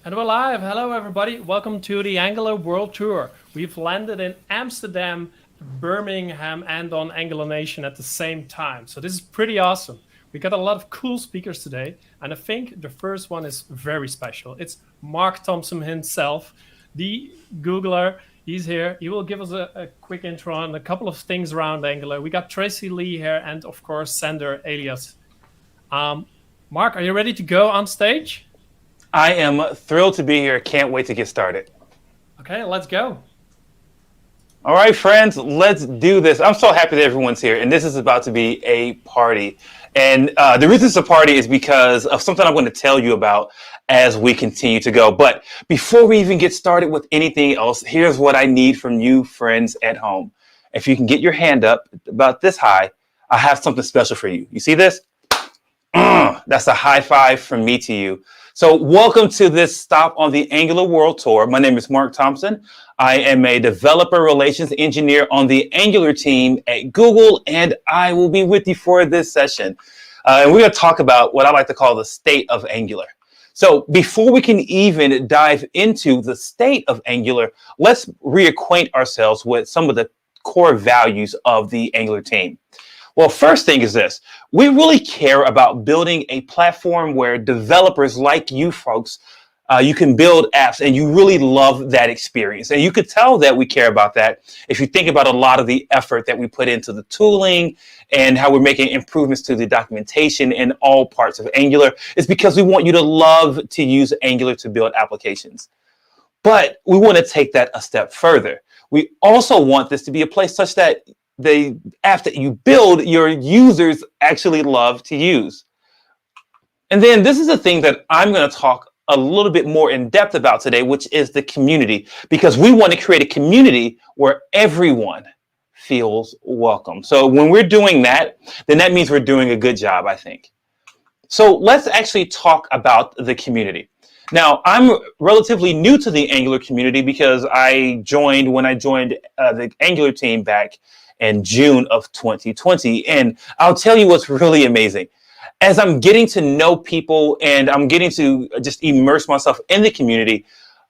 And we're live. Hello, everybody. Welcome to the Angular World Tour. We've landed in Amsterdam, Birmingham, and on AngularNation at the same time. So this is pretty awesome. We got a lot of cool speakers today, and I think the first one is very special. It's Mark Thompson himself, the Googler. He's here. He will give us a quick intro on a couple of things around Angular. We got Tracy Lee here, and of course, Sander Elias. Mark, are you ready to go on stage? I am thrilled to be here. Can't wait to get started. Okay, let's go. All right, friends, let's do this. I'm so happy that everyone's here, and this is about to be a party. And the reason it's a party is because of something I'm going to tell you about as we continue to go. But before we even get started with anything else, here's what I need from you, friends at home. If you can get your hand up about this high, I have something special for you. You see this? That's a high five from me to you. So welcome to this stop on the Angular World Tour. My name is Mark Thompson. I am a developer relations engineer on the Angular team at Google, and I will be with you for this session. And we're going to talk about what I like to call the state of Angular. So before we can even dive into the state of Angular, let's reacquaint ourselves with some of the core values of the Angular team. Well, first thing is this. We really care about building a platform where developers like you folks, you can build apps and you really love that experience. And you could tell that we care about that if you think about a lot of the effort that we put into the tooling and how we're making improvements to the documentation in all parts of Angular. It's because we want you to love to use Angular to build applications. But we want to take that a step further. We also want this to be a place such that the app that you build, your users actually love to use. And then this is a thing that I'm going to talk a little bit more in depth about today, which is the community, because we want to create a community where everyone feels welcome. So when we're doing that, then that means we're doing a good job, I think. So let's actually talk about the community. Now, I'm relatively new to the Angular community because I joined the Angular team back in June of 2020. And I'll tell you what's really amazing. As I'm getting to know people and I'm getting to just immerse myself in the community,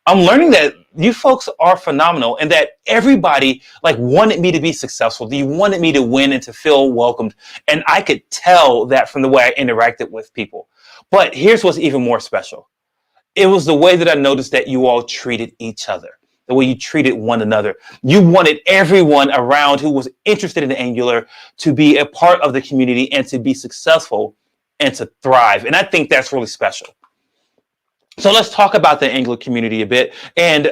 I'm learning that you folks are phenomenal and that everybody wanted me to be successful. You wanted me to win and to feel welcomed. And I could tell that from the way I interacted with people. But here's what's even more special. It was the way that I noticed that you all treated each other. The way you treated one another. You wanted everyone around who was interested in Angular to be a part of the community and to be successful and to thrive. And I think that's really special. So let's talk about the Angular community a bit. And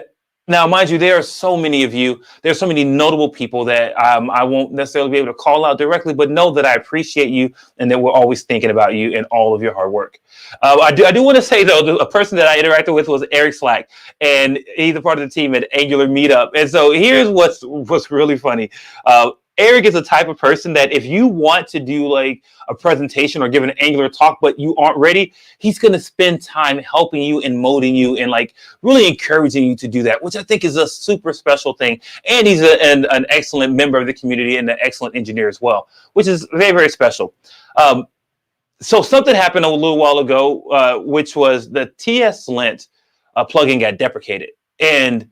now, mind you, there are so many of you. There's so many notable people that I won't necessarily be able to call out directly, but know that I appreciate you and that we're always thinking about you and all of your hard work. I do want to say, though, a person that I interacted with was Eric Slack, and he's a part of the team at Angular Meetup. And so here's what's really funny. Eric is the type of person that if you want to do a presentation or give an Angular talk, but you aren't ready, he's going to spend time helping you and molding you and really encouraging you to do that, which I think is a super special thing. And he's an excellent member of the community and an excellent engineer as well, which is very, very special. So something happened a little while ago, which was the TS-lint plugin got deprecated. And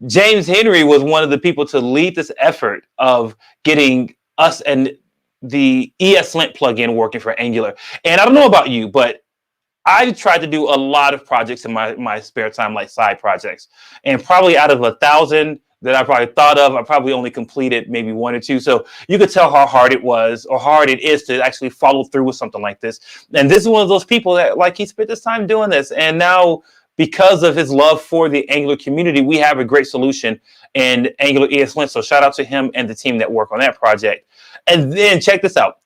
James Henry was one of the people to lead this effort of getting us and the ESLint plugin working for Angular. And I don't know about you, but I tried to do a lot of projects in my spare time, like side projects. And probably out of 1,000 that I probably thought of, I probably only completed maybe 1 or 2. So you could tell how hard it was or hard it is to actually follow through with something like this. And this is one of those people that he spent this time doing this. And now, because of his love for the Angular community, we have a great solution in Angular ESLint. So shout out to him and the team that work on that project. And then check this out.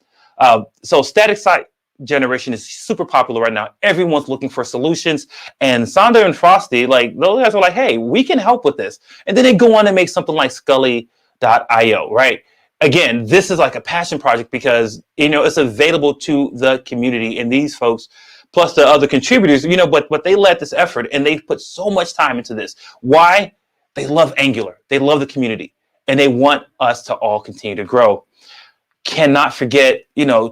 So static site generation is super popular right now. Everyone's looking for solutions. And Sander and Frosty, those guys were like, hey, we can help with this. And then they go on and make something like Scully.io, right? Again, this is like a passion project because, it's available to the community and these folks plus the other contributors, but they led this effort and they put so much time into this. Why? They love Angular. They love the community and they want us to all continue to grow. cannot forget,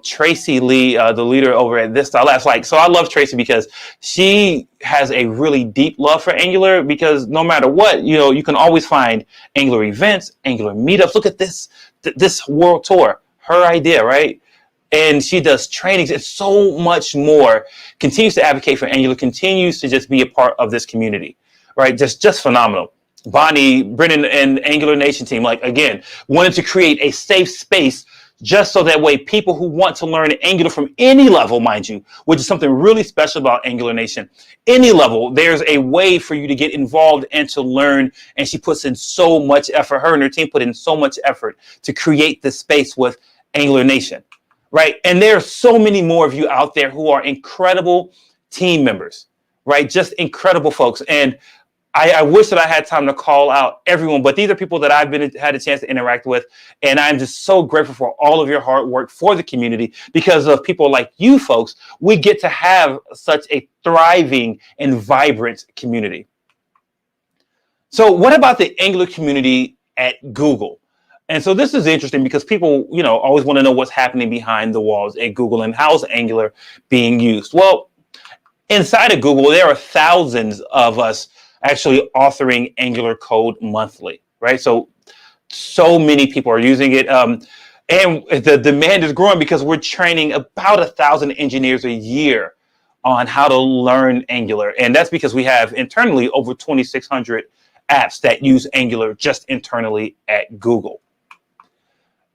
Tracy Lee, the leader over at This Style Labs. So I love Tracy because she has a really deep love for Angular, because no matter what, you can always find Angular events, Angular meetups. Look at this world tour, her idea, right? And she does trainings and so much more, continues to advocate for Angular, continues to just be a part of this community, right? Just phenomenal. Bonnie, Brennan, and AngularNation team, again, wanted to create a safe space just so that way people who want to learn Angular from any level, mind you, which is something really special about AngularNation, any level, there's a way for you to get involved and to learn. And she puts in so much effort. Her and her team put in so much effort to create this space with AngularNation, right? And there are so many more of you out there who are incredible team members, right? Just incredible folks. And I wish that I had time to call out everyone, but these are people that I've had a chance to interact with, and I'm just so grateful for all of your hard work for the community. Because of people like you folks, we get to have such a thriving and vibrant community. So what about the Angular community at Google? And so this is interesting because people, always want to know what's happening behind the walls at Google and how's Angular being used. Well, inside of Google, there are thousands of us actually authoring Angular code monthly, right? So many people are using it. And the demand is growing because we're training about 1,000 engineers a year on how to learn Angular. And that's because we have internally over 2,600 apps that use Angular just internally at Google.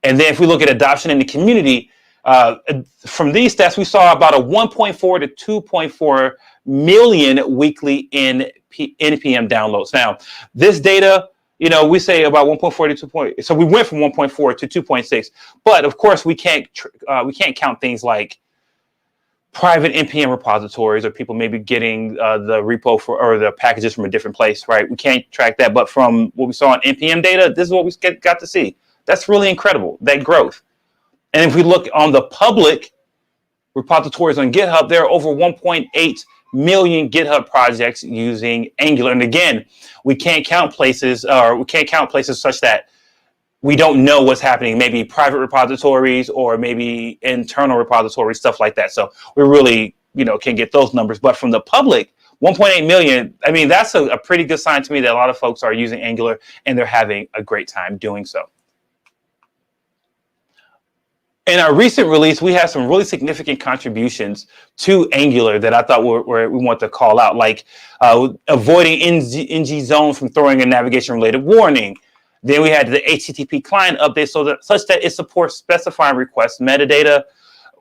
And then if we look at adoption in the community, from these stats, we saw about a 1.4 to 2.4 million weekly NPM downloads. Now, this data, we say about 1.4 to 2. So we went from 1.4 to 2.6. But of course, we can't count things like private NPM repositories or people maybe getting the repo or the packages from a different place, right? We can't track that. But from what we saw on NPM data, this is what we got to see. That's really incredible, that growth. And if we look on the public repositories on GitHub, there are over 1.8 million GitHub projects using Angular. And again, we can't count places such that we don't know what's happening, maybe private repositories or maybe internal repositories, stuff like that. So we really, can get those numbers. But from the public, 1.8 million, I mean, that's a pretty good sign to me that a lot of folks are using Angular and they're having a great time doing so. In our recent release, we had some really significant contributions to Angular that I thought we want to call out, like avoiding NG zone from throwing a navigation-related warning. Then we had the HTTP client update such that it supports specifying request metadata.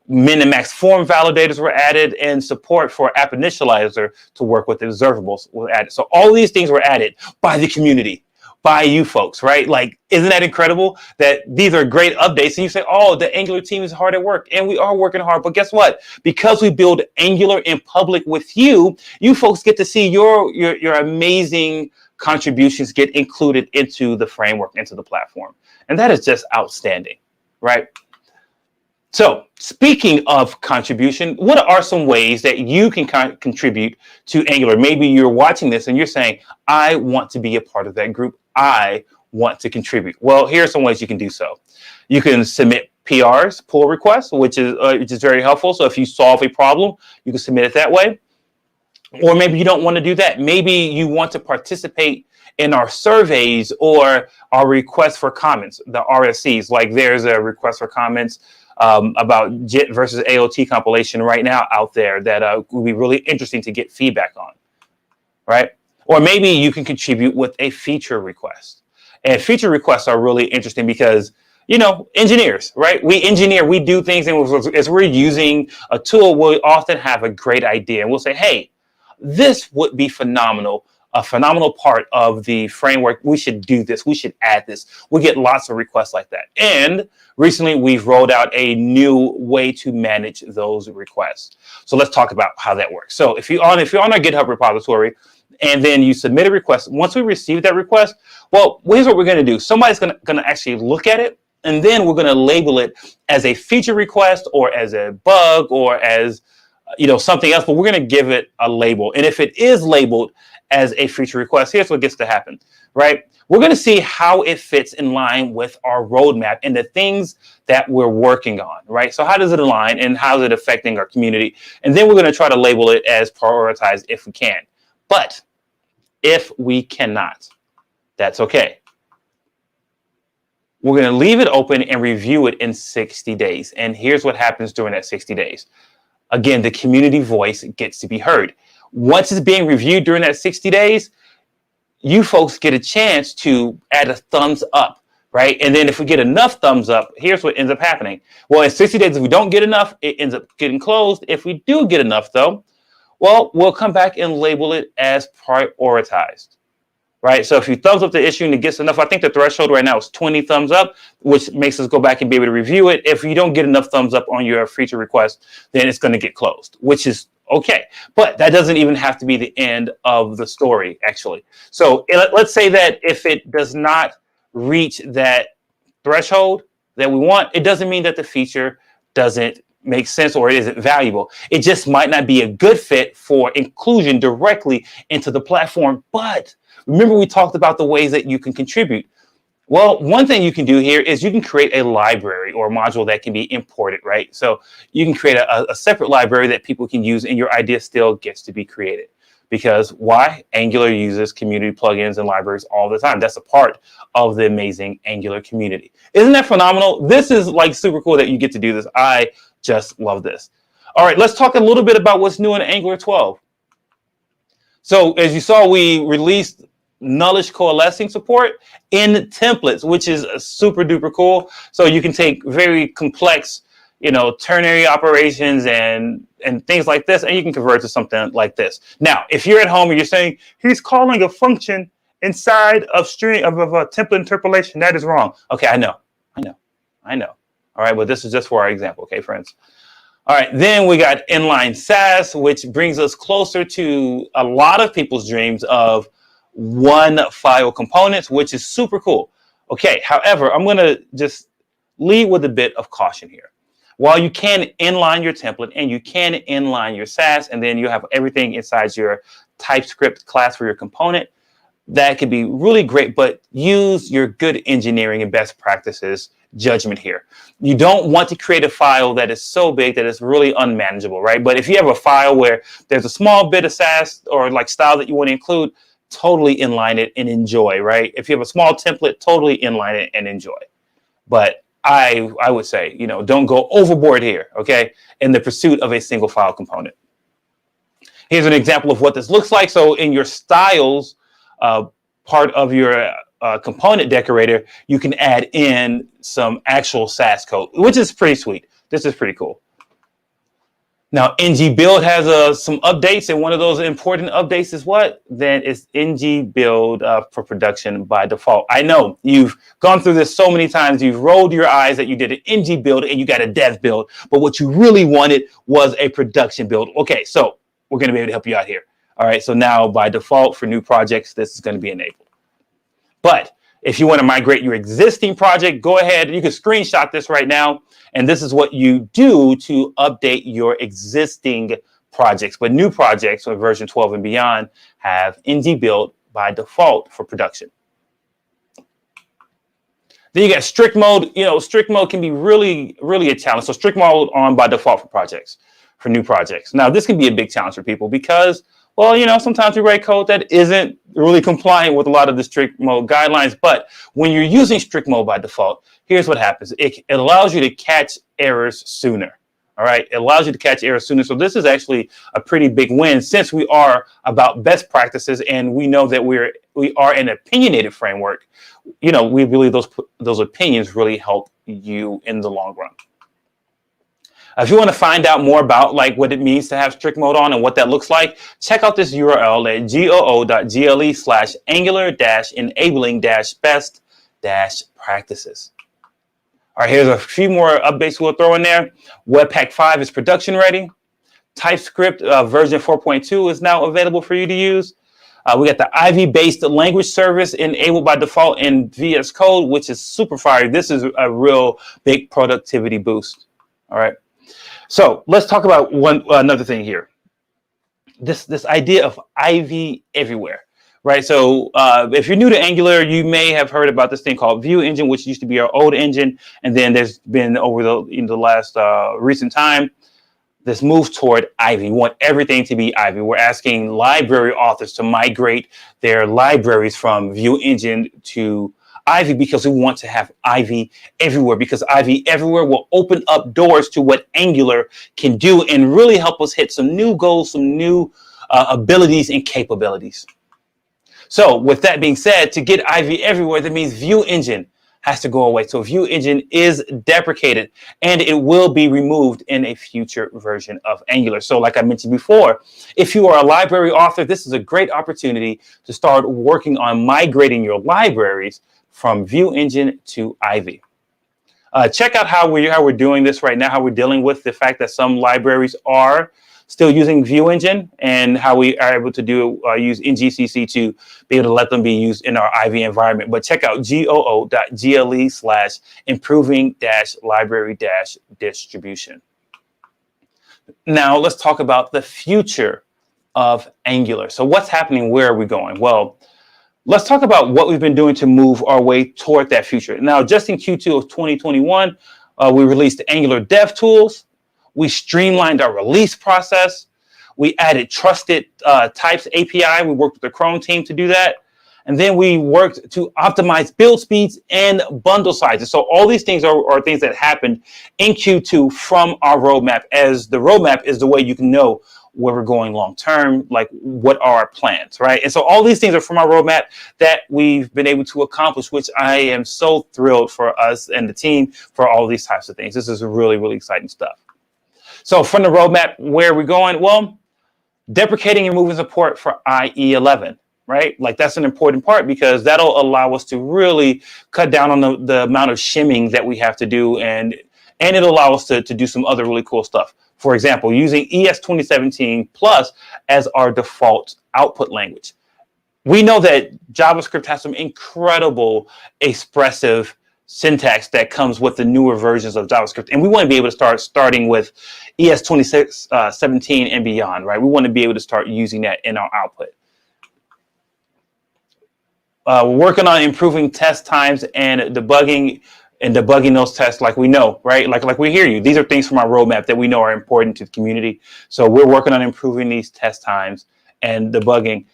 Min and max form validators were added, and support for App Initializer to work with observables was added. So all these things were added by the community, by you folks, right? Isn't that incredible that these are great updates? And you say, oh, the Angular team is hard at work. And we are working hard. But guess what? Because we build Angular in public with you, you folks get to see your amazing contributions get included into the framework, into the platform. And that is just outstanding, right? So speaking of contribution, what are some ways that you can contribute to Angular? Maybe you're watching this and you're saying, I want to be a part of that group. I want to contribute. Well, here are some ways you can do so. You can submit PRs, pull requests, which is very helpful. So if you solve a problem, you can submit it that way. Or maybe you don't want to do that. Maybe you want to participate in our surveys or our requests for comments, the RSCs. Like there's a request for comments about JIT versus AOT compilation right now out there that would be really interesting to get feedback on, right? Or maybe you can contribute with a feature request. And feature requests are really interesting because, engineers, right? We engineer, we do things, and as we're using a tool, we'll often have a great idea. And we'll say, hey, this would be phenomenal, a phenomenal part of the framework. We should do this. We should add this. We get lots of requests like that. And recently, we've rolled out a new way to manage those requests. So let's talk about how that works. So if you're on our GitHub repository, and then you submit a request, once we receive that request, well, here's what we're going to do. Somebody's going to actually look at it, and then we're going to label it as a feature request or as a bug or as something else, but we're going to give it a label. And if it is labeled as a feature request, here's what gets to happen, right? we're going to see how it fits in line with our roadmap and the things that we're working on, right? So how does it align and how is it affecting our community? And then we're going to try to label it as prioritized if we can. But if we cannot, that's okay. We're going to leave it open and review it in 60 days. And here's what happens during that 60 days. Again, the community voice gets to be heard. Once it's being reviewed during that 60 days, you folks get a chance to add a thumbs up, right? And then if we get enough thumbs up, here's what ends up happening. Well, in 60 days, if we don't get enough, it ends up getting closed. If we do get enough, though, well, we'll come back and label it as prioritized, right? So if you thumbs up the issue and it gets enough, I think the threshold right now is 20 thumbs up, which makes us go back and be able to review it. If you don't get enough thumbs up on your feature request, then it's going to get closed, which is okay. But that doesn't even have to be the end of the story, actually. So let's say that if it does not reach that threshold that we want, it doesn't mean that the feature doesn't make sense or it isn't valuable. It just might not be a good fit for inclusion directly into the platform. But remember, we talked about the ways that you can contribute. Well, one thing you can do here is you can create a library or a module that can be imported, right? So you can create a separate library that people can use and your idea still gets to be created. Because why? Angular uses community plugins and libraries all the time. That's a part of the amazing Angular community. Isn't that phenomenal? This is like super cool that you get to do this. I just love this. All right, let's talk a little bit about what's new in Angular 12. So as you saw, we released nullish coalescing support in templates, which is super duper cool. So you can take very complex, ternary operations and things like this, and you can convert to something like this. Now, if you're at home and you're saying he's calling a function inside of string of a template interpolation, that is wrong. Okay, I know. All right, but this is just for our example, okay, friends? All right, then we got inline Sass, which brings us closer to a lot of people's dreams of one file components, which is super cool. Okay, however, I'm going to just lead with a bit of caution here. While you can inline your template and you can inline your Sass, and then you have everything inside your TypeScript class for your component, that could be really great, but use your good engineering and best practices judgment here. You don't want to create a file that is so big that it's really unmanageable, right? But if you have a file where there's a small bit of Sass or like style that you want to include, totally inline it and enjoy, right? If you have a small template, totally inline it and enjoy. But I would say, don't go overboard here, okay, in the pursuit of a single file component. Here's an example of what this looks like. So in your styles part of your component decorator, you can add in some actual Sass code, which is pretty sweet. This is pretty cool. Now, ng-build has some updates, and one of those important updates is what? Then it's ng-build for production by default. I know you've gone through this so many times. You've rolled your eyes that you did an ng-build and you got a dev build, but what you really wanted was a production build. Okay, so we're going to be able to help you out here. All right, so now by default for new projects, this is going to be enabled. But if you want to migrate your existing project, go ahead. You can screenshot this right now. And this is what you do to update your existing projects. But new projects with version 12 and beyond have ng-build by default for production. Then you got strict mode. Strict mode can be really, really a challenge. So strict mode on by default for projects, for new projects. Now, this can be a big challenge for people because, well, sometimes we write code that isn't really compliant with a lot of the strict mode guidelines. But when you're using strict mode by default, here's what happens. It allows you to catch errors sooner. All right. It allows you to catch errors sooner. So this is actually a pretty big win since we are about best practices and we know that we are an opinionated framework. We believe those opinions really help you in the long run. If you want to find out more about what it means to have strict mode on and what that looks like, check out this URL at goo.gle/angular-enabling-best-practices. All right, here's a few more updates we'll throw in there. Webpack 5 is production ready. TypeScript version 4.2 is now available for you to use. We got the Ivy-based language service enabled by default in VS Code, which is super fire. This is a real big productivity boost. All right. So let's talk about another thing here. This idea of Ivy everywhere, right? So if you're new to Angular, you may have heard about this thing called Vue Engine, which used to be our old engine, and then there's been over the last recent time this move toward Ivy. We want everything to be Ivy. We're asking library authors to migrate their libraries from Vue Engine to Ivy because we want to have Ivy everywhere, because Ivy everywhere will open up doors to what Angular can do and really help us hit some new goals, some new abilities and capabilities. So with that being said, to get Ivy everywhere, that means Vue Engine has to go away. So Vue Engine is deprecated and it will be removed in a future version of Angular. So like I mentioned before, if you are a library author, this is a great opportunity to start working on migrating your libraries from Vue Engine to Ivy. Check out how we're doing this right now, how we're dealing with the fact that some libraries are still using Vue Engine, and how we are able to use NGCC to be able to let them be used in our Ivy environment. But check out goo.gle/improving-library-distribution. Now let's talk about the future of Angular. So what's happening? Where are we going? Well, let's talk about what we've been doing to move our way toward that future. Now, just in Q2 of 2021, we released Angular Dev Tools. We streamlined our release process. We added trusted types API. We worked with the Chrome team to do that. And then we worked to optimize build speeds and bundle sizes. So all these things are things that happened in Q2 from our roadmap, as the roadmap is the way you can know where we're going long term, like what are our plans, right? And so all these things are from our roadmap that we've been able to accomplish, which I am so thrilled for us and the team for all these types of things. This is really, really exciting stuff. So from the roadmap, where are we going? Well, deprecating and removing support for IE11, right? Like that's an important part, because that'll allow us to really cut down on the amount of shimming that we have to do, and it'll allow us to do some other really cool stuff. For example, using ES 2017 Plus as our default output language. We know that JavaScript has some incredible expressive syntax that comes with the newer versions of JavaScript, and we want to be able to starting with ES 2017 and beyond, right? We want to be able to start using that in our output. We're working on improving test times and debugging those tests, like we know, right? Like we hear you. These are things from our roadmap that we know are important to the community. So we're working on improving these test times and debugging.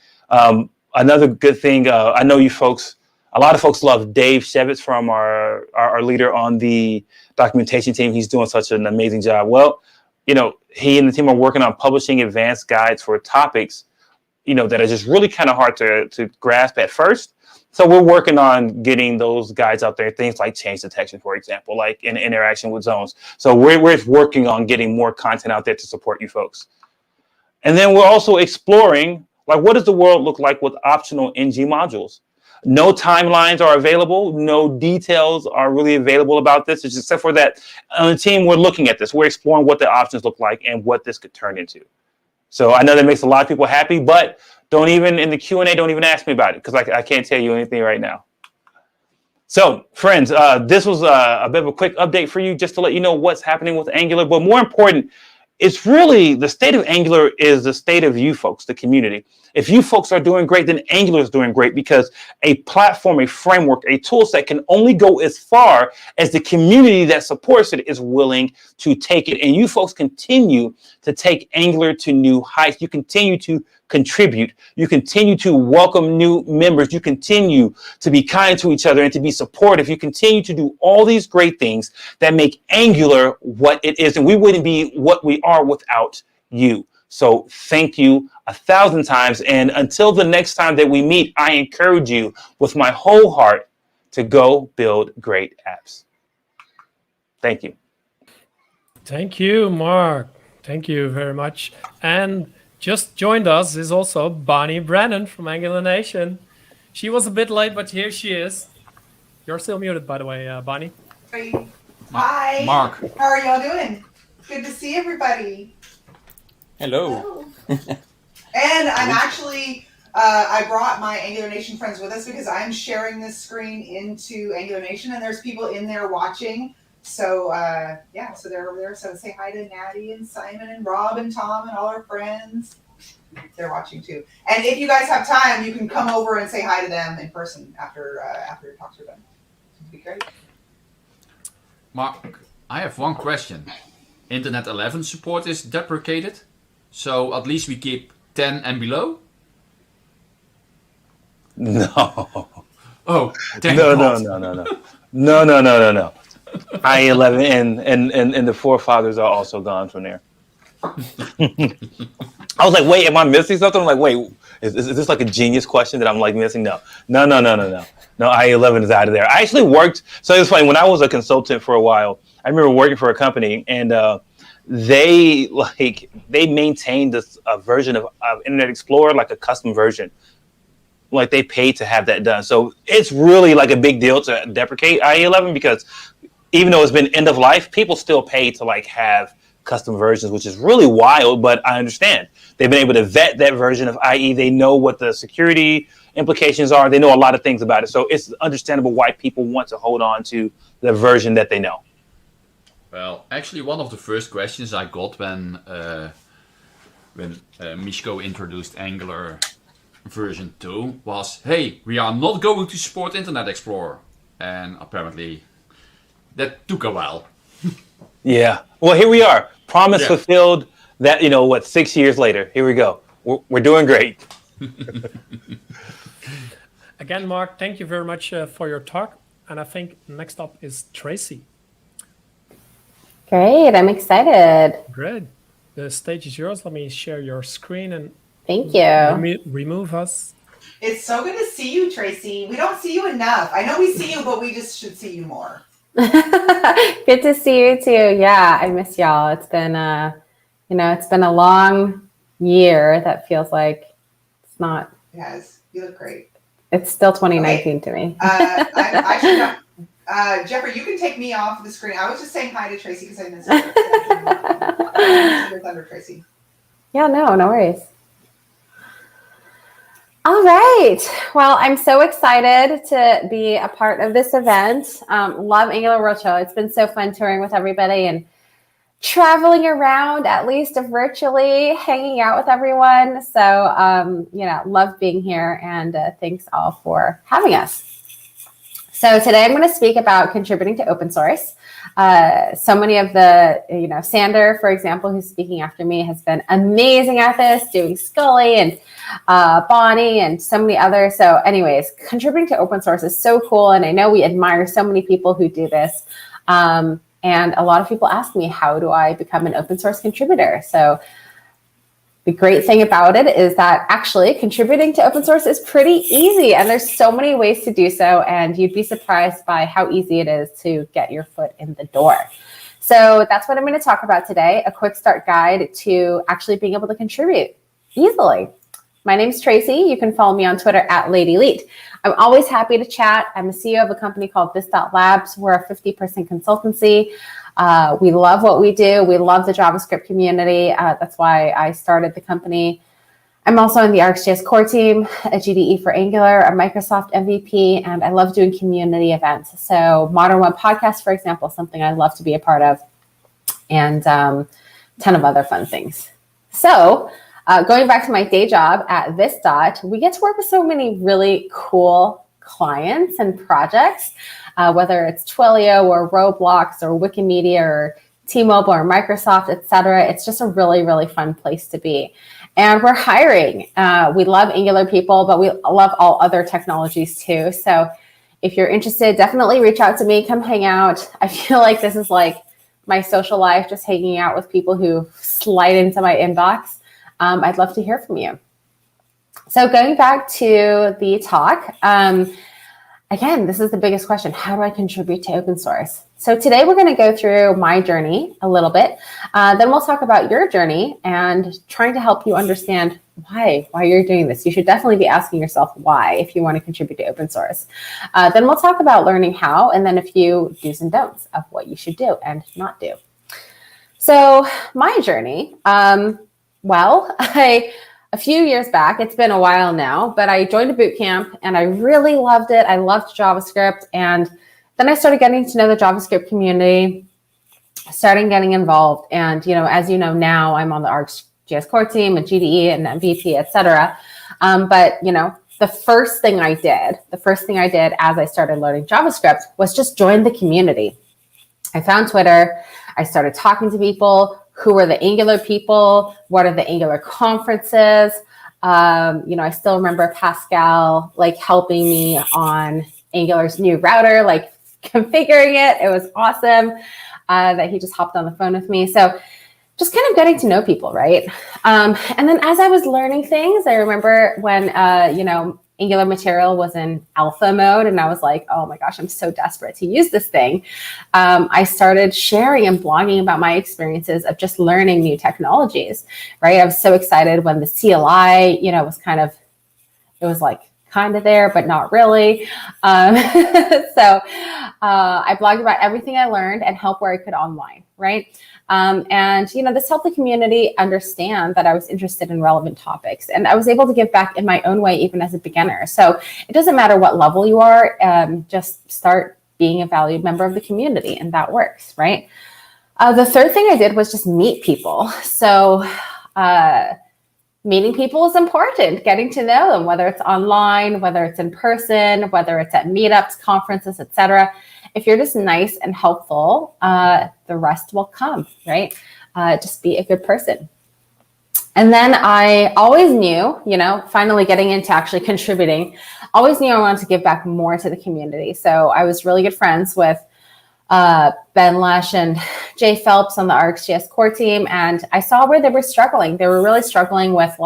Another good thing, I know you folks, a lot of folks love Dave Shevitz from our leader on the documentation team. He's doing such an amazing job. Well, you know, he and the team are working on publishing advanced guides for topics, you know, that are just really kind of hard to grasp at first. So we're working on getting those guides out there, things like change detection, for example, like in interaction with zones. So we're working on getting more content out there to support you folks. And then we're also exploring, like, what does the world look like with optional NG modules? No timelines are available. No details are really available about this, except for that on the team, we're looking at this. We're exploring what the options look like and what this could turn into. So I know that makes a lot of people happy, but don't even, in the Q&A, don't even ask me about it, because I can't tell you anything right now. So, friends, this was a bit of a quick update for you, just to let you know what's happening with Angular. But more important, it's really the state of Angular is the state of you folks, the community. If you folks are doing great, then Angular is doing great, because a platform, a framework, a tool set can only go as far as the community that supports it is willing to take it. And you folks continue to take Angular to new heights. You continue to contribute. You continue to welcome new members. You continue to be kind to each other and to be supportive. You continue to do all these great things that make Angular what it is. And we wouldn't be what we are without you. So thank you 1,000 times. And until the next time that we meet, I encourage you with my whole heart to go build great apps. Thank you. Thank you, Mark. Thank you very much. And just joined us is also Bonnie Brennan from AngularNation. She was a bit late, but here she is. You're still muted, by the way, Bonnie. Hi. Mark. How are y'all doing? Good to see everybody. Hello. And I'm actually, I brought my AngularNation friends with us, because I'm sharing this screen into AngularNation, and there's people in there watching. So yeah, so they're over there. So say hi to Natty and Simon and Rob and Tom and all our friends. they're watching too. And if you guys have time, you can come over and say hi to them in person after your talks are done. It'd be great. Mark, I have one question. Internet 11 support is deprecated, so at least we keep 10 and below? No. Oh, thank No. I11 and the forefathers are also gone from there. I was like, wait, am I missing something? I'm like, wait, is this like a genius question that I'm like missing? No. No, I11 is out of there. I actually worked. So it was funny when I was a consultant for a while. I remember working for a company, and they maintained this version of Internet Explorer, like a custom version. Like they paid to have that done. So it's really like a big deal to deprecate IE11 because even though it's been end of life, people still pay to like have custom versions, which is really wild, but I understand. They've been able to vet that version of IE. They know what the security implications are. They know a lot of things about it. So it's understandable why people want to hold on to the version that they know. Well, actually, one of the first questions I got when Mishko introduced Angular version 2 was, hey, we are not going to support Internet Explorer. And apparently that took a while. Yeah. Well, here we are. Promise fulfilled. That, 6 years later. Here we go. We're doing great. Again, Mark, thank you very much for your talk. And I think next up is Tracy. Great. I'm excited. Great. The stage is yours. Let me share your screen and thank you. Remove us. It's so good to see you, Tracy. We don't see you enough. I know we see you, but we just should see you more. Good to see you too. Yeah, I miss y'all. It's been it's been a long year that feels like it's not. It has. You look great. It's still 2019 to me. I'm actually not. Jeffrey, you can take me off the screen. I was just saying hi to Tracy because I missed her. Your thunder, Tracy. Yeah, no worries. All right. Well, I'm so excited to be a part of this event. Love Angular World Show. It's been so fun touring with everybody and traveling around, at least virtually, hanging out with everyone. So, love being here, and thanks all for having us. So today I'm going to speak about contributing to open source. So many of the, Sander, for example, who's speaking after me, has been amazing at this, doing Scully and Bonnie and so many others. So anyways, contributing to open source is so cool. And I know we admire so many people who do this. And a lot of people ask me, how do I become an open source contributor? So the great thing about it is that actually contributing to open source is pretty easy, and there's so many ways to do so, and you'd be surprised by how easy it is to get your foot in the door. So that's what I'm going to talk about today, a quick start guide to actually being able to contribute easily. My name's Tracy. You can follow me on Twitter at LadyLeet. I'm always happy to chat. I'm a CEO of a company called This.Labs. We're a 50% consultancy. We love what we do. We love the JavaScript community. That's why I started the company. I'm also in the ArcsJS core team, a GDE for Angular, a Microsoft MVP, and I love doing community events. So Modern Web Podcast, for example, is something I love to be a part of, and a ton of other fun things. So going back to my day job at This.Dot, we get to work with so many really cool clients and projects, whether it's Twilio or Roblox or Wikimedia or T-Mobile or Microsoft, etc. It's just a really, really fun place to be. And we're hiring. We love Angular people, but we love all other technologies too. So if you're interested, definitely reach out to me. Come hang out. I feel like this is like my social life, just hanging out with people who slide into my inbox. I'd love to hear from you. So going back to the talk, again, this is the biggest question. How do I contribute to open source? So today we're going to go through my journey a little bit. Then we'll talk about your journey and trying to help you understand why you're doing this. You should definitely be asking yourself why if you want to contribute to open source. Then we'll talk about learning how, and then a few do's and don'ts of what you should do and not do. So my journey, a few years back, it's been a while now, but I joined a boot camp and I really loved it. I loved JavaScript. And then I started getting to know the JavaScript community, starting getting involved. And, as you know, now I'm on the GS core team and GDE and MVP, etc. But the first thing I did as I started learning JavaScript was just join the community. I found Twitter. I started talking to people. Who are the Angular people? What are the Angular conferences? I still remember Pascal helping me on Angular's new router, configuring it. It was awesome that he just hopped on the phone with me. So just kind of getting to know people, right? And then as I was learning things, I remember when, Angular material was in alpha mode, and I was like, oh my gosh, I'm so desperate to use this thing. I started sharing and blogging about my experiences of just learning new technologies, right? I was so excited when the CLI, was kind of there, but not really. So I blogged about everything I learned and help where I could online, right? And this helped the community understand that I was interested in relevant topics, and I was able to give back in my own way, even as a beginner. So it doesn't matter what level you are, just start being a valued member of the community, and that works, right? The third thing I did was just meet people. So meeting people is important, getting to know them, whether it's online, whether it's in person, whether it's at meetups, conferences, etc. If you're just nice and helpful, the rest will come, right? Just be a good person. And then I always knew, finally getting into actually contributing, always knew I wanted to give back more to the community. So I was really good friends with Ben Lesh and Jay Phelps on the RxJS core team. And I saw where they were struggling. They were really struggling with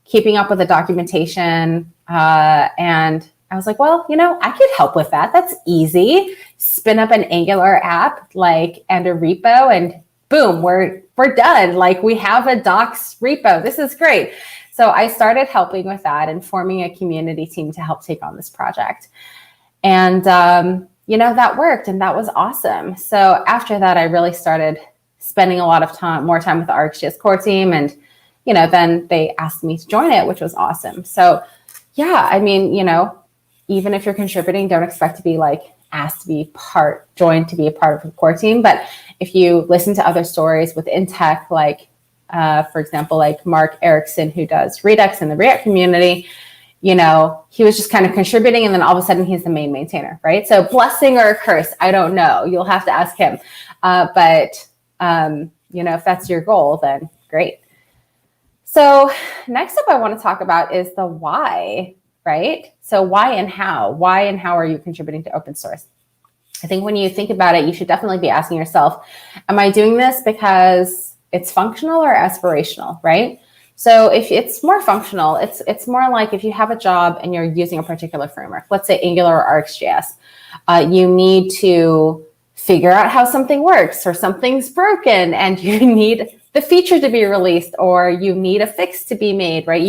keeping up with the documentation. And I was like, well, I could help with that. That's easy. Spin up an Angular app and a repo, and boom, we're done. We have a docs repo. This is great. So I started helping with that and forming a community team to help take on this project. And that worked, and that was awesome. So after that, I really started spending a lot of more time with the RxJS core team, and then they asked me to join it, which was awesome. So yeah, I mean, even if you're contributing, don't expect to be asked to be joined to be a part of the core team. But if you listen to other stories within tech, for example, Mark Erickson, who does Redux in the React community, he was just kind of contributing, and then all of a sudden he's the main maintainer, right? So blessing or a curse, I don't know. You'll have to ask him. But if that's your goal, then great. So next up I want to talk about is the why, right? So why and how? Why and how are you contributing to open source? I think when you think about it, you should definitely be asking yourself, am I doing this because it's functional or aspirational, right? So if it's more functional, it's more like if you have a job and you're using a particular framework, let's say Angular or RxJS, you need to figure out how something works, or something's broken and you need the feature to be released, or you need a fix to be made, right?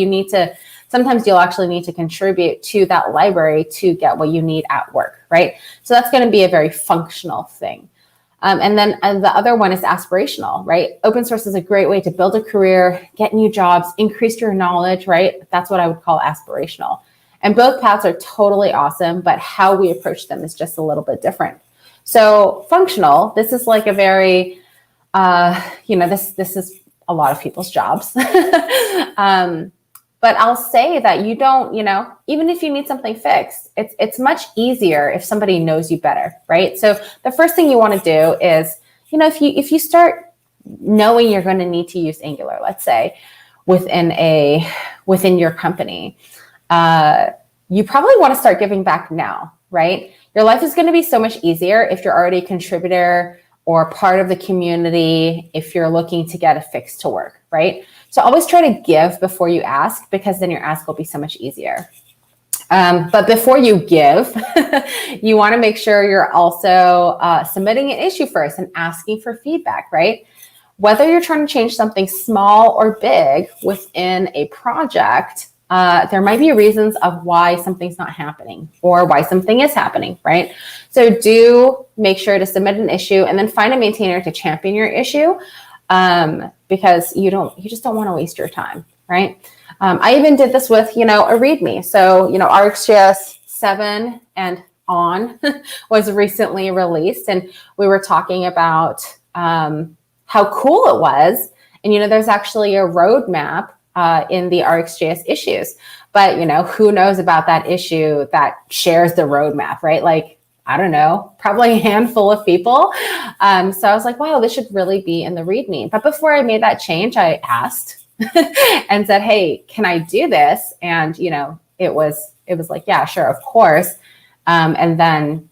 Sometimes you'll actually need to contribute to that library to get what you need at work, right? So that's going to be a very functional thing. And then the other one is aspirational, right? Open source is a great way to build a career, get new jobs, increase your knowledge, right? That's what I would call aspirational. And both paths are totally awesome, but how we approach them is just a little bit different. So functional, this is a very, this is a lot of people's jobs. But I'll say that you don't, even if you need something fixed, it's much easier if somebody knows you better, right? So the first thing you want to do is, if you start knowing you're going to need to use Angular, let's say, within your company, you probably want to start giving back now, right? Your life is going to be so much easier if you're already a contributor or part of the community, if you're looking to get a fix to work, right? So always try to give before you ask, because then your ask will be so much easier. But before you give, you want to make sure you're also submitting an issue first and asking for feedback, right? Whether you're trying to change something small or big within a project, there might be reasons of why something's not happening or why something is happening, right? So do make sure to submit an issue and then find a maintainer to champion your issue, because you just don't want to waste your time, right? I even did this with, a README. So, RxJS 7 and on was recently released, and we were talking about how cool it was. And, there's actually a roadmap in the RxJS issues. But, who knows about that issue that shares the roadmap, right? Like, I don't know, probably a handful of people. So I was like, wow, this should really be in the README. But before I made that change, I asked and said, hey, can I do this? And, it was like, yeah, sure, of course. And then,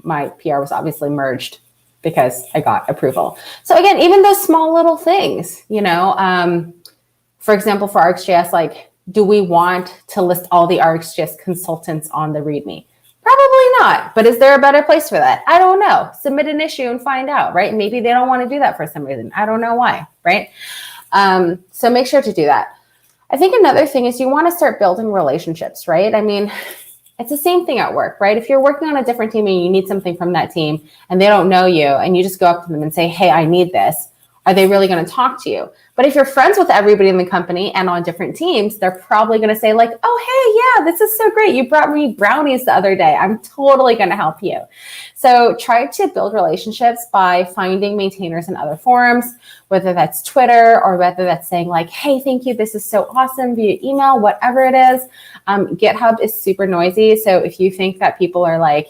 my PR was obviously merged because I got approval. So again, even those small little things, for example, for RxJS, like, do we want to list all the RxJS consultants on the README? Probably not. But is there a better place for that? I don't know. Submit an issue and find out, right? Maybe they don't want to do that for some reason. I don't know why, right? So make sure to do that. I think another thing is you want to start building relationships, right? I mean, it's the same thing at work, right? If you're working on a different team and you need something from that team and they don't know you and you just go up to them and say, hey, I need this, are they really going to talk to you? But if you're friends with everybody in the company and on different teams, they're probably going to say like, oh, hey, yeah, this is so great. You brought me brownies the other day. I'm totally going to help you. So try to build relationships by finding maintainers in other forums, whether that's Twitter or whether that's saying like, hey, thank you. This is so awesome via email, whatever it is. GitHub is super noisy. So if you think that people are like,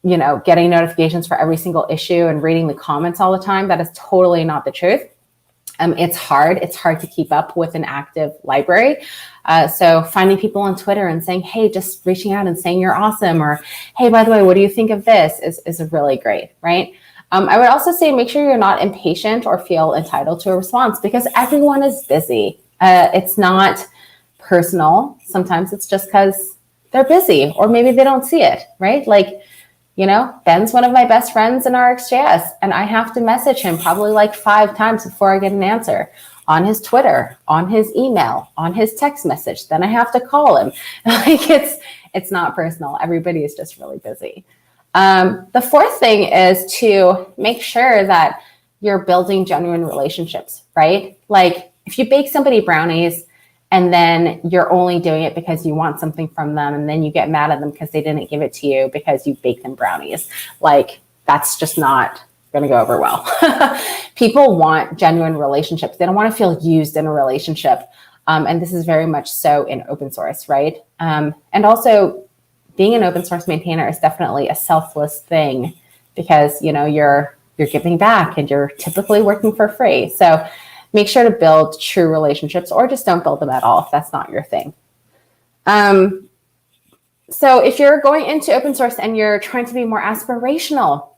getting notifications for every single issue and reading the comments all the time, that is totally not the truth. It's hard. It's hard to keep up with an active library. So finding people on Twitter and saying, hey, just reaching out and saying you're awesome, or hey, by the way, what do you think of this is really great, right? I would also say make sure you're not impatient or feel entitled to a response because everyone is busy. It's not personal. Sometimes it's just because they're busy or maybe they don't see it, right? Like, Ben's one of my best friends in RxJS, and I have to message him probably like 5 times before I get an answer on his Twitter, on his email, on his text message. Then I have to call him. Like it's not personal. Everybody is just really busy. The fourth thing is to make sure that you're building genuine relationships, right? Like if you bake somebody brownies and then you're only doing it because you want something from them, and then you get mad at them because they didn't give it to you because you baked them brownies. Like, that's just not going to go over well. People want genuine relationships. They don't want to feel used in a relationship. And this is very much so in open source, right? And also, being an open source maintainer is definitely a selfless thing because, you're giving back and you're typically working for free. So make sure to build true relationships or just don't build them at all if that's not your thing. So if you're going into open source and you're trying to be more aspirational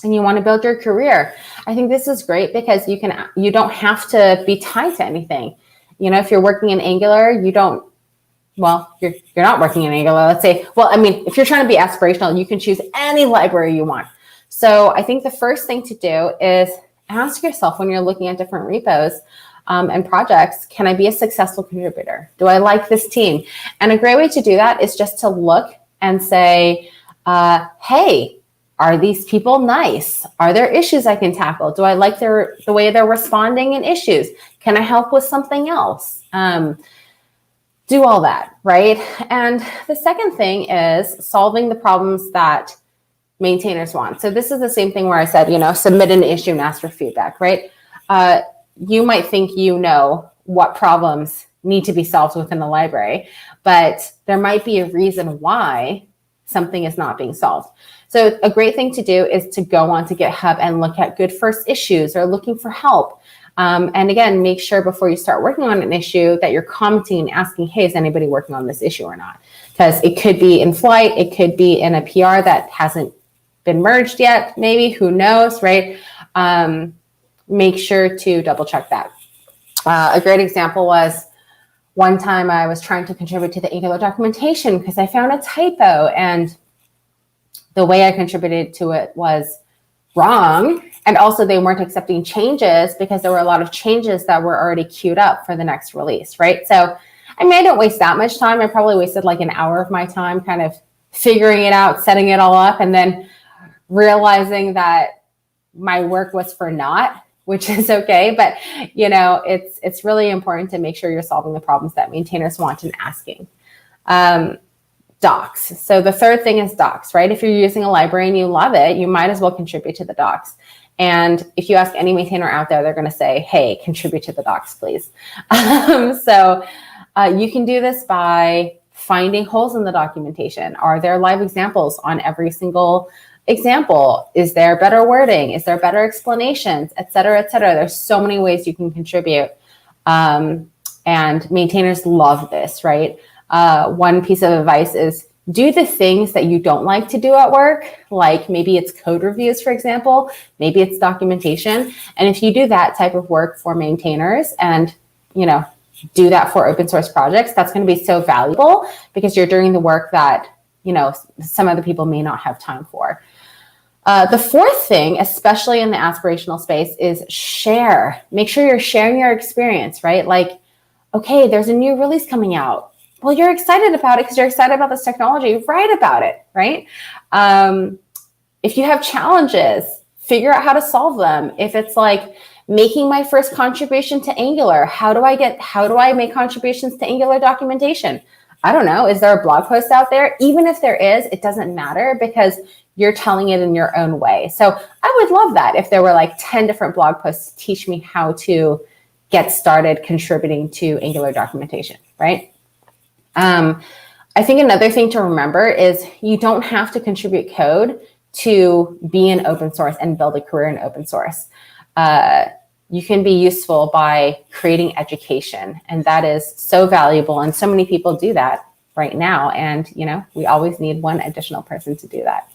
and you want to build your career, I think this is great because you don't have to be tied to anything. If you're working in Angular, you're not working in Angular, let's say. Well, I mean, if you're trying to be aspirational, you can choose any library you want. So I think the first thing to do is ask yourself when you're looking at different repos and projects, can I be a successful contributor? Do I like this team? And a great way to do that is just to look and say, hey, are these people nice? Are there issues I can tackle? Do I like the way they're responding in issues? Can I help with something else? Do all that, right? And the second thing is solving the problems that maintainers want. So this is the same thing where I said, submit an issue and ask for feedback, right? You might think what problems need to be solved within the library, but there might be a reason why something is not being solved. So a great thing to do is to go on to GitHub and look at good first issues or looking for help. And again, make sure before you start working on an issue that you're commenting and asking, hey, is anybody working on this issue or not? Because it could be in flight, it could be in a PR that hasn't been merged yet, maybe, who knows, right? Make sure to double check that. A great example was one time I was trying to contribute to the Angular documentation because I found a typo and the way I contributed to it was wrong. And also they weren't accepting changes because there were a lot of changes that were already queued up for the next release, right? So, I didn't waste that much time. I probably wasted like an hour of my time kind of figuring it out, setting it all up, and then realizing that my work was for naught, which is okay. But, it's really important to make sure you're solving the problems that maintainers want and asking. Docs. So the third thing is docs, right? If you're using a library and you love it, you might as well contribute to the docs. And if you ask any maintainer out there, they're going to say, hey, contribute to the docs, please. So you can do this by finding holes in the documentation. Are there live examples on every single example? Is there better wording? Is there better explanations, et cetera, et cetera? There's so many ways you can contribute. And maintainers love this, right? One piece of advice is do the things that you don't like to do at work, like maybe it's code reviews, for example, maybe it's documentation. And if you do that type of work for maintainers and, do that for open source projects, that's going to be so valuable because you're doing the work that, some other people may not have time for. The fourth thing, especially in the aspirational space, is share. Make sure you're sharing your experience, right? Like, okay, there's a new release coming out. Well, you're excited about it because you're excited about this technology. Write about it, right? If you have challenges, figure out how to solve them. If it's like making my first contribution to Angular, how do I make contributions to Angular documentation? I don't know. Is there a blog post out there? Even if there is, it doesn't matter because you're telling it in your own way. So I would love that if there were like 10 different blog posts to teach me how to get started contributing to Angular documentation, right? I think another thing to remember is you don't have to contribute code to be in open source and build a career in open source. You can be useful by creating education, and that is so valuable. And so many people do that right now. And, we always need one additional person to do that.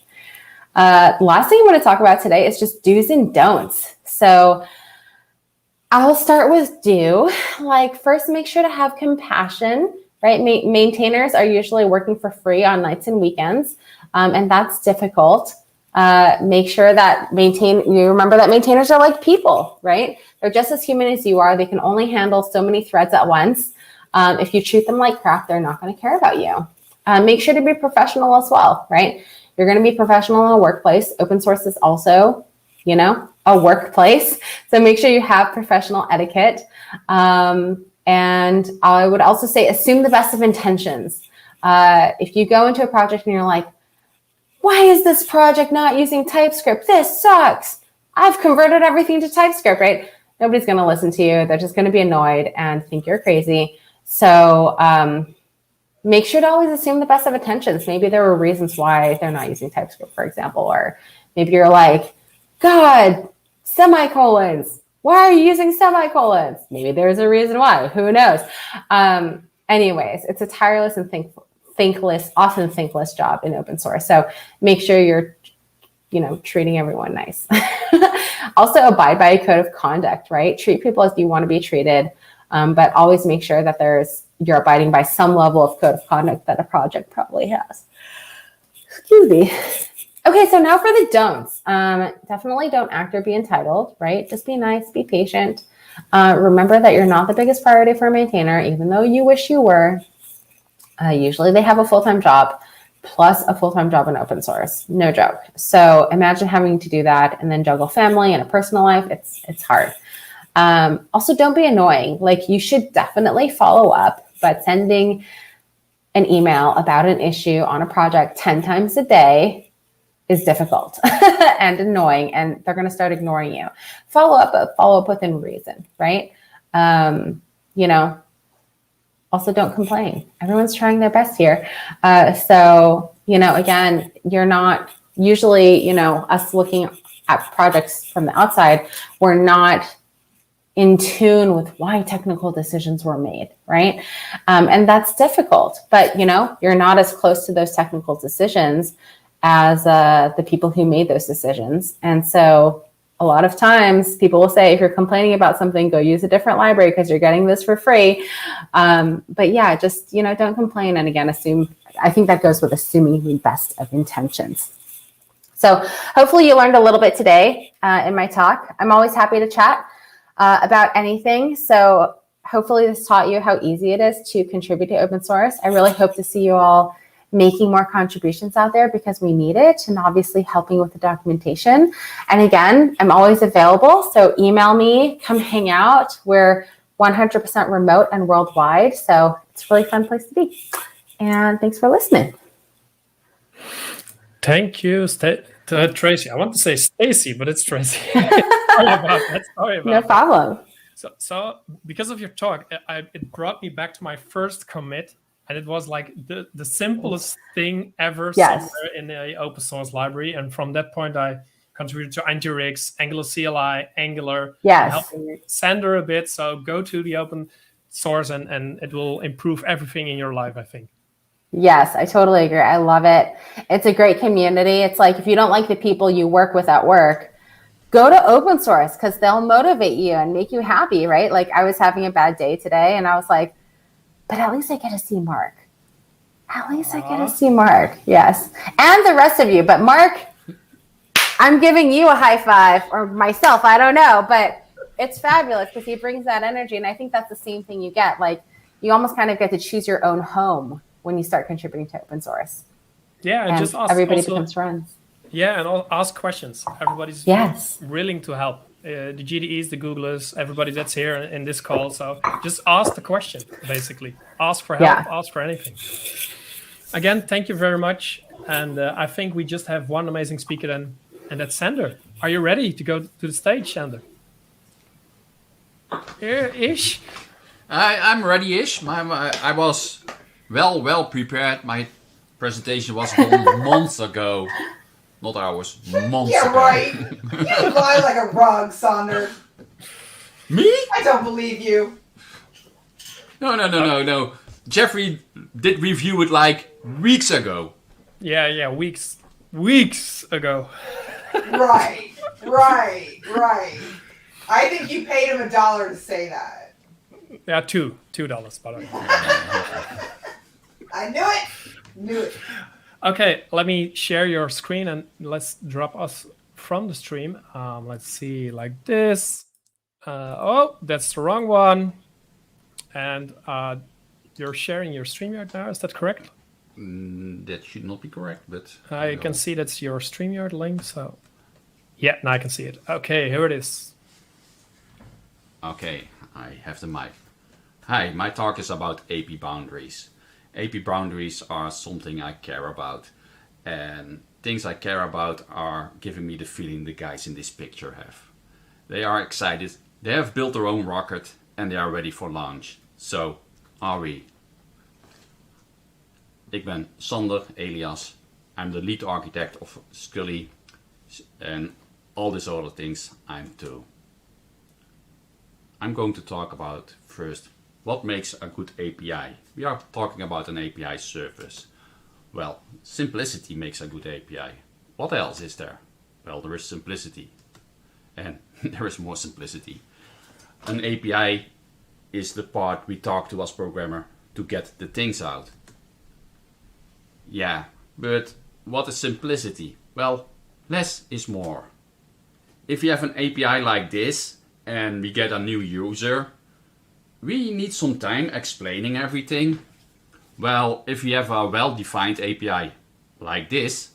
Last thing I want to talk about today is just do's and don'ts. So I'll start with do. Like, first, make sure to have compassion, right? Maintainers are usually working for free on nights and weekends, and that's difficult. Make sure that you remember that maintainers are like people, right? They're just as human as you are. They can only handle so many threads at once. If you treat them like crap, they're not going to care about you. Make sure to be professional as well, right? You're going to be professional in a workplace. Open source is also, a workplace. So make sure you have professional etiquette. And I would also say assume the best of intentions. If you go into a project and you're like, why is this project not using TypeScript? This sucks. I've converted everything to TypeScript, right? Nobody's going to listen to you. They're just going to be annoyed and think you're crazy. So make sure to always assume the best of intentions. Maybe there were reasons why they're not using TypeScript, for example, or maybe you're like, God, semicolons. Why are you using semicolons? Maybe there's a reason why. Who knows? Anyways, it's a tireless and often thankless job in open source. So make sure you're, treating everyone nice. Also abide by a code of conduct, right? Treat people as you want to be treated, but always make sure that you're abiding by some level of code of conduct that a project probably has. Excuse me. Okay, so now for the don'ts. Definitely don't act or be entitled, right? Just be nice, be patient. Remember that you're not the biggest priority for a maintainer, even though you wish you were. Usually they have a full-time job plus a full-time job in open source. No joke. So imagine having to do that and then juggle family and a personal life. It's hard. Also, don't be annoying. Like, you should definitely follow up, but sending an email about an issue on a project 10 times a day is difficult and annoying, and they're going to start ignoring you. Follow up within reason, right? Also, don't complain. Everyone's trying their best here. So, again, you're not usually, us looking at projects from the outside, we're not in tune with why technical decisions were made, right? And that's difficult, but, you're not as close to those technical decisions as the people who made those decisions. And so a lot of times people will say, if you're complaining about something, go use a different library because you're getting this for free. But yeah, just, don't complain. And again, I think that goes with assuming the best of intentions. So hopefully you learned a little bit today in my talk. I'm always happy to chat about anything. So hopefully this taught you how easy it is to contribute to open source. I really hope to see you all making more contributions out there because we need it, and obviously helping with the documentation. And again, I'm always available. So email me, come hang out. We're 100% remote and worldwide. So it's a really fun place to be. And thanks for listening. Thank you, Tracy. I want to say Stacy, but it's Tracy. Sorry about that. Sorry about No that. problem. So because of your talk, it brought me back to my first commit, and it was like the simplest thing ever Yes. somewhere in the open source library. And from that point, I contributed to Angularix, Angular CLI, Angular, Yes. helping Sander a bit. So go to the open source, and it will improve everything in your life, I think. Yes, I totally agree. I love it. It's a great community. It's like if you don't like the people you work with at work, go to open source because they'll motivate you and make you happy, right? Like I was having a bad day today and I was like, but at least I get to see Mark. At least I get to see Mark. Yes. And the rest of you. But Mark, I'm giving you a high five, or myself, I don't know, but it's fabulous because he brings that energy. And I think that's the same thing you get. Like you almost kind of get to choose your own home when you start contributing to open source. Yeah, and just ask everybody also, becomes friends. Yeah, and ask questions. Everybody's willing to help. The GDEs, the Googlers, everybody that's here in this call. So just ask the question, basically. Ask for help, ask for anything. Again, thank you very much. And I think we just have one amazing speaker, and that's Sander. Are you ready to go to the stage, Sander? Here-ish? I'm ready-ish. I was well prepared. My presentation was done months ago. Not hours, months ago. Yeah, right. You lie like a rug, Sander. Me? I don't believe you. No. Jeffrey did review it like weeks ago. Yeah, weeks ago. Right. I think you paid him $1 to say that. Yeah, $2, by the way. I knew it. Okay, let me share your screen and let's drop us from the stream. Let's see, like this. Oh, that's the wrong one. And you're sharing your StreamYard now, is that correct? That should not be correct, but... I can see that's your StreamYard link, so... Yeah, now I can see it. Okay, here it is. Okay, I have the mic. Hi, my talk is about AP boundaries. AP boundaries are something I care about, and things I care about are giving me the feeling the guys in this picture have. They are excited, they have built their own rocket, and they are ready for launch. So, are we? Ik ben Sander Elias. I'm the lead architect of Scully, and all these other things I'm too. I'm going to talk about first what makes a good API. We are talking about an API service. Well, simplicity makes a good API. What else is there? Well, there is simplicity. And there is more simplicity. An API is the part we talk to as programmer to get the things out. Yeah, but what is simplicity? Well, less is more. If you have an API like this and we get a new user, we need some time explaining everything. Well, if we have a well-defined API like this,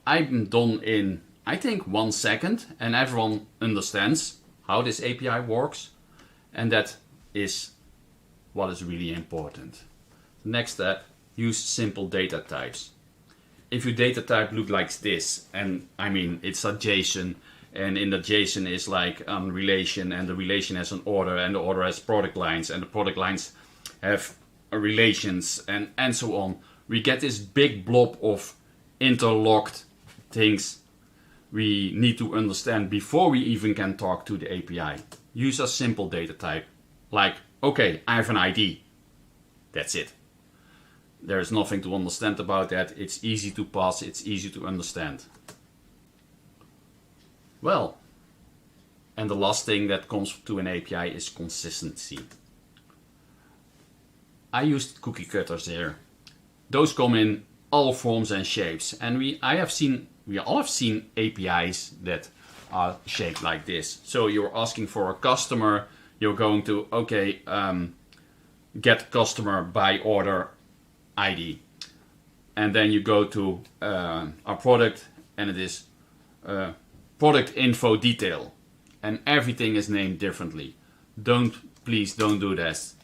I'm done in, I think, 1 second, and everyone understands how this API works, and that is what is really important. Next step, use simple data types. If your data type looks like this, and I mean it's a JSON, and in the JSON is like a relation, and the relation has an order, and the order has product lines, and the product lines have relations, and so on. We get this big blob of interlocked things we need to understand before we even can talk to the API. Use a simple data type, like, okay, I have an ID. That's it. There is nothing to understand about that. It's easy to pass, it's easy to understand. Well, and the last thing that comes to an API is consistency. I used cookie cutters here. Those come in all forms and shapes, and we all have seen APIs that are shaped like this. So you're asking for a customer, you're going to, okay, get customer by order ID, and then you go to our product, and it is product info detail, and everything is named differently. Please don't do this.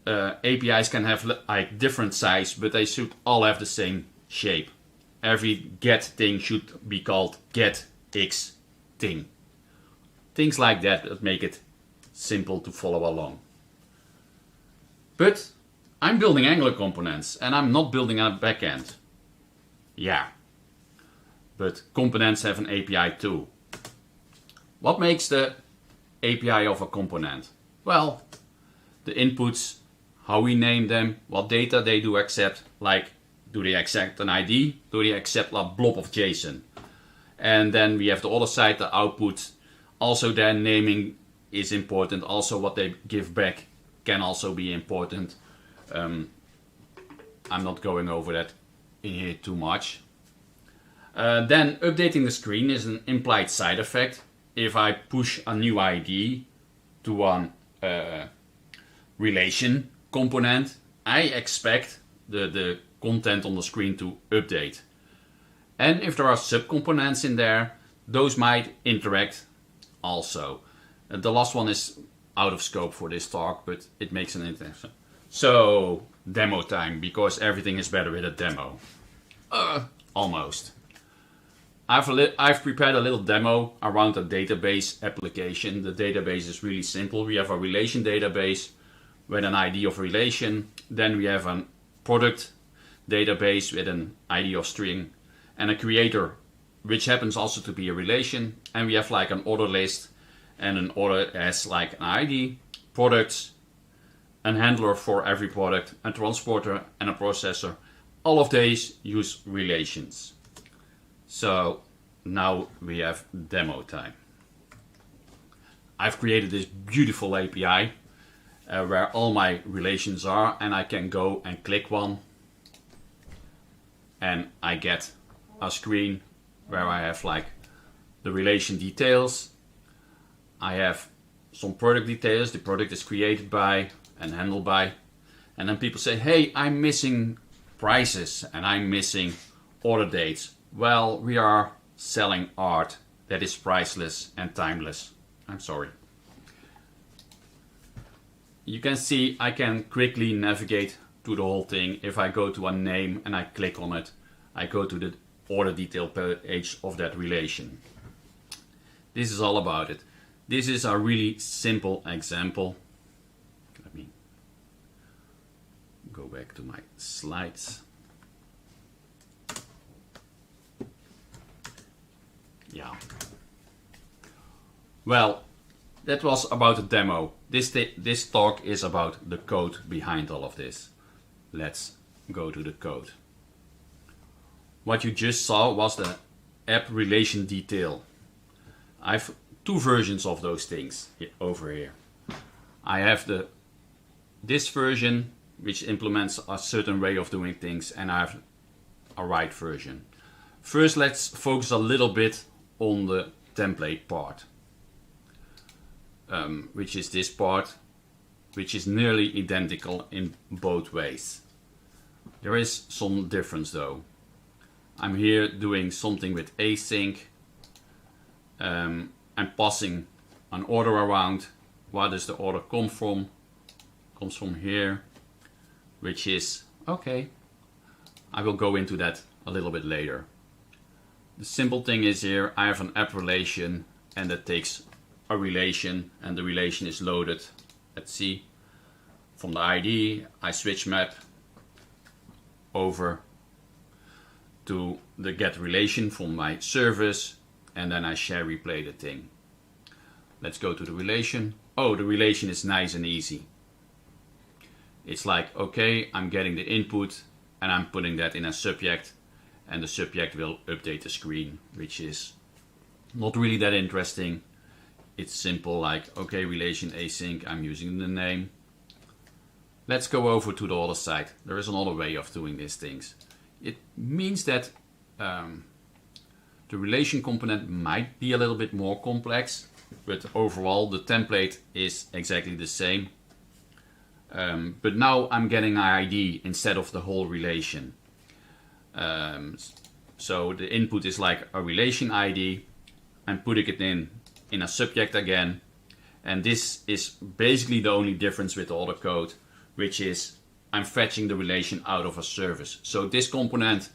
APIs can have like different size, but they should all have the same shape. every get thing should be called get x thing. Things like that make it simple to follow along. But I'm building Angular components and I'm not building a backend. Yeah, but components have an API too. What makes the API of a component? Well, the inputs, how we name them, what data they do accept, like do they accept an ID, do they accept a blob of JSON. And then we have the other side, the output. Also their naming is important, also what they give back can also be important. I'm not going over that in here too much. Then updating the screen is an implied side effect. If I push a new ID to one relation component, I expect the content on the screen to update. And if there are subcomponents in there, those might interact also. The last one is out of scope for this talk, but it makes an interaction. So, demo time, because everything is better with a demo. Almost. I've prepared a little demo around a database application. The database is really simple. We have a relation database with an ID of relation. Then we have a product database with an ID of string and a creator, which happens also to be a relation. And we have like an order list, and an order has like an ID, products, a handler for every product, a transporter, and a processor. All of these use relations. So now we have demo time. I've created this beautiful API where all my relations are, and I can go and click one and I get a screen where I have like the relation details. I have some product details. The product is created by and handled by. And then people say, hey, I'm missing prices and I'm missing order dates. Well, we are selling art that is priceless and timeless. I'm sorry. You can see I can quickly navigate to the whole thing. If I go to a name and I click on it, I go to the order detail page of that relation. This is all about it. This is a really simple example. Let me go back to my slides. Yeah. Well, that was about the demo. This talk is about the code behind all of this. Let's go to the code. What you just saw was the app relation detail. I've two versions of those things over here. I have this version which implements a certain way of doing things, and I have a right version. First, let's focus a little bit on the template part, which is this part, which is nearly identical in both ways. There is some difference though. I'm here doing something with async. I'm passing an order around. Where does the order come from? Comes from here, which is okay. I will go into that a little bit later. The simple thing is here I have an app relation, and that takes a relation, and the relation is loaded. Let's see. From the ID, I switch map over to the get relation from my service, and then I share replay the thing. Let's go to the relation. Oh, the relation is nice and easy. It's like, okay, I'm getting the input and I'm putting that in a subject, and the subject will update the screen, which is not really that interesting. It's simple, like, okay, relation async, I'm using the name. Let's go over to the other side. There is another way of doing these things. It means that the relation component might be a little bit more complex, but overall the template is exactly the same. But now I'm getting an ID instead of the whole relation. So the input is like a relation ID. I'm putting it in a subject again. And this is basically the only difference with the other code, which is I'm fetching the relation out of a service. So this component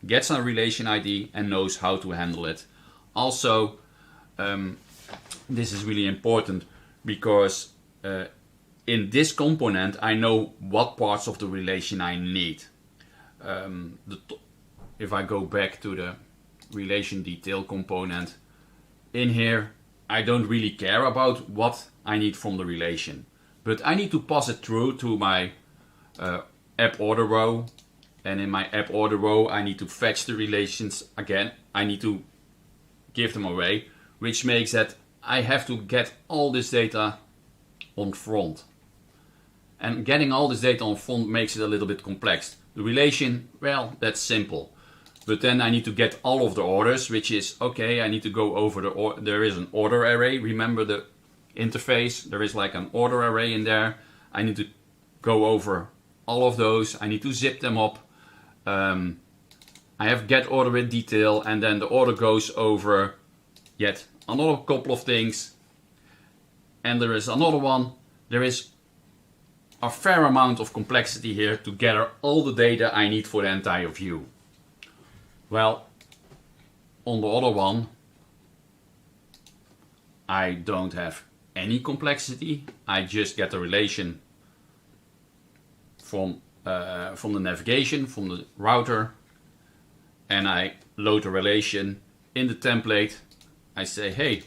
gets a relation ID, and knows how to handle it. Also, this is really important because in this component, I know what parts of the relation I need. If I go back to the relation detail component, in here, I don't really care about what I need from the relation, but I need to pass it through to my app order row. And in my app order row, I need to fetch the relations again. I need to give them away, which makes that I have to get all this data on front. And getting all this data on front makes it a little bit complex. The relation, well, that's simple. But then I need to get all of the orders, which is, okay, I need to go over there is an order array. Remember the interface? There is like an order array in there. I need to go over all of those. I need to zip them up. I have get order with detail, and then the order goes over yet another couple of things. And there is another one. There is a fair amount of complexity here to gather all the data I need for the entire view. Well, on the other one, I don't have any complexity. I just get the relation from the navigation, from the router, and I load the relation in the template. I say, hey,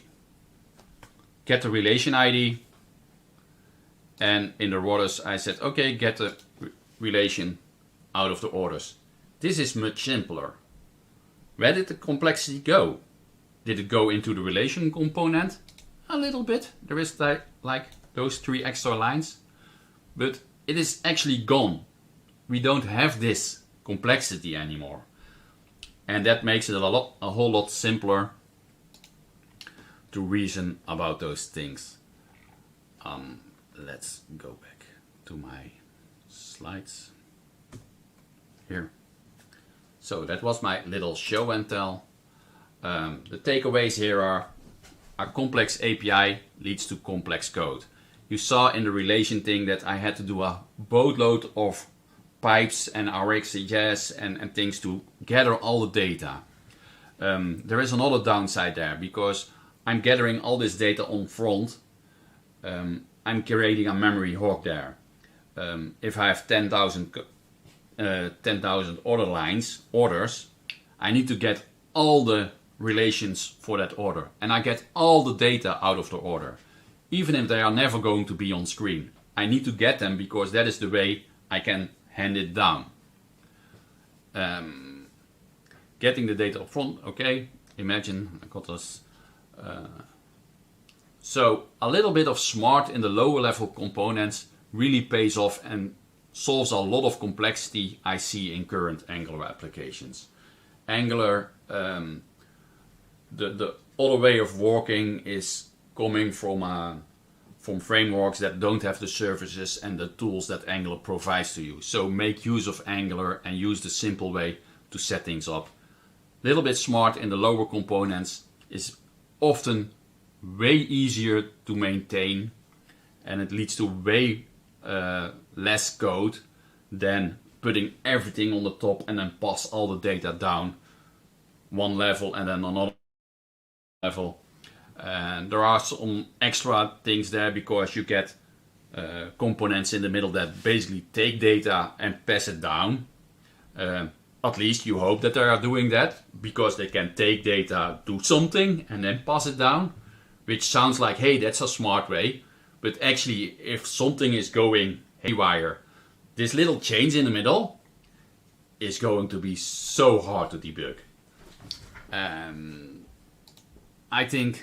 get the relation ID, and in the orders I said, okay, get the relation out of the orders. This is much simpler. Where did the complexity go? Did it go into the relation component? A little bit. There is like those 3 extra lines, but it is actually gone. We don't have this complexity anymore, and that makes it a whole lot simpler to reason about those things. Let's go back to my slides here. So that was my little show and tell. The takeaways here are: a complex API leads to complex code. You saw in the relation thing that I had to do a boatload of pipes and RxJS and things to gather all the data. There is another downside there, because I'm gathering all this data on front. I'm creating a memory hog there. If I have 10,000 orders, I need to get all the relations for that order, and I get all the data out of the order, even if they are never going to be on screen. I need to get them because that is the way I can hand it down. Getting the data up front, okay, imagine I got this. So a little bit of smart in the lower level components really pays off and solves a lot of complexity I see in current Angular applications. Angular, the other way of working is coming from frameworks that don't have the services and the tools that Angular provides to you. So make use of Angular and use the simple way to set things up. Little bit smart in the lower components is often way easier to maintain, and it leads to way less code than putting everything on the top and then pass all the data down one level and then another level. And there are some extra things there because you get components in the middle that basically take data and pass it down. At least you hope that they are doing that, because they can take data, do something, and then pass it down, which sounds like, hey, that's a smart way. But actually, if something is going haywire, this little change in the middle is going to be so hard to debug. I think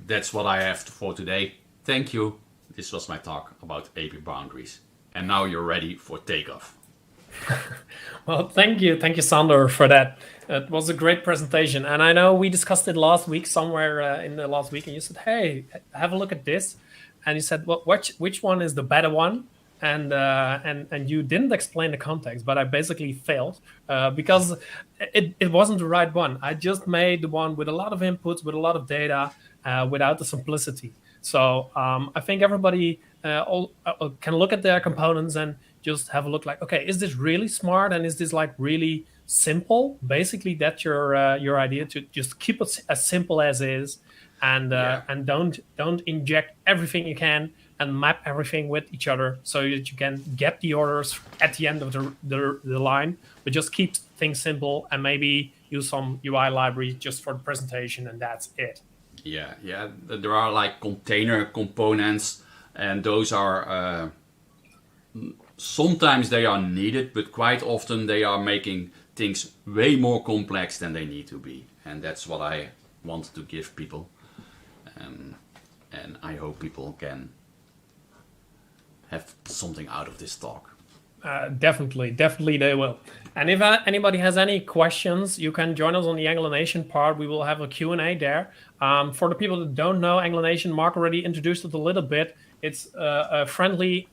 that's what I have for today. Thank you. This was my talk about API boundaries. And now you're ready for takeoff. Well, thank you, Sander, for that. It was a great presentation, and I know we discussed it last week, somewhere in the last week, and you said, "Hey, have a look at this," and you said, "Well, which one is the better one?" And you didn't explain the context, but I basically failed because it wasn't the right one. I just made the one with a lot of inputs, with a lot of data, without the simplicity. So I think everybody can look at their components and just have a look like, okay, is this really smart and is this like really simple? Basically, that's your idea, to just keep it as simple as is, and don't inject everything you can and map everything with each other so that you can get the orders at the end of the line, but just keep things simple and maybe use some UI library just for the presentation, and that's it. Yeah. There are like container components, and those are sometimes they are needed, but quite often they are making things way more complex than they need to be, and that's what I want to give people, and I hope people can have something out of this talk. Definitely they will. And if anybody has any questions, you can join us on the AngularNation part. We will have a Q&A there. For the people that don't know AngularNation, Mark already introduced it a little bit. It's a friendly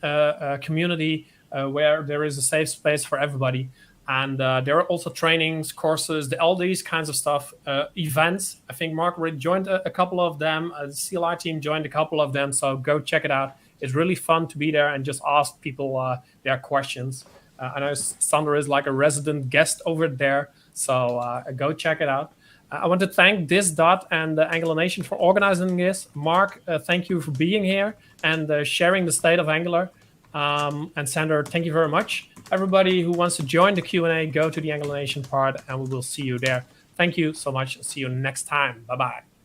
community where there is a safe space for everybody. And there are also trainings, courses, all these kinds of stuff, events. I think Mark already joined a couple of them. The CLI team joined a couple of them, so go check it out. It's really fun to be there and just ask people their questions. I know Sander is like a resident guest over there, so go check it out. I want to thank ThisDot and AngularNation for organizing this. Mark, thank you for being here and sharing the state of Angular. And Sander, thank you very much. Everybody who wants to join the Q&A, go to the AngularNation part, and we will see you there. Thank you so much. See you next time. Bye-bye.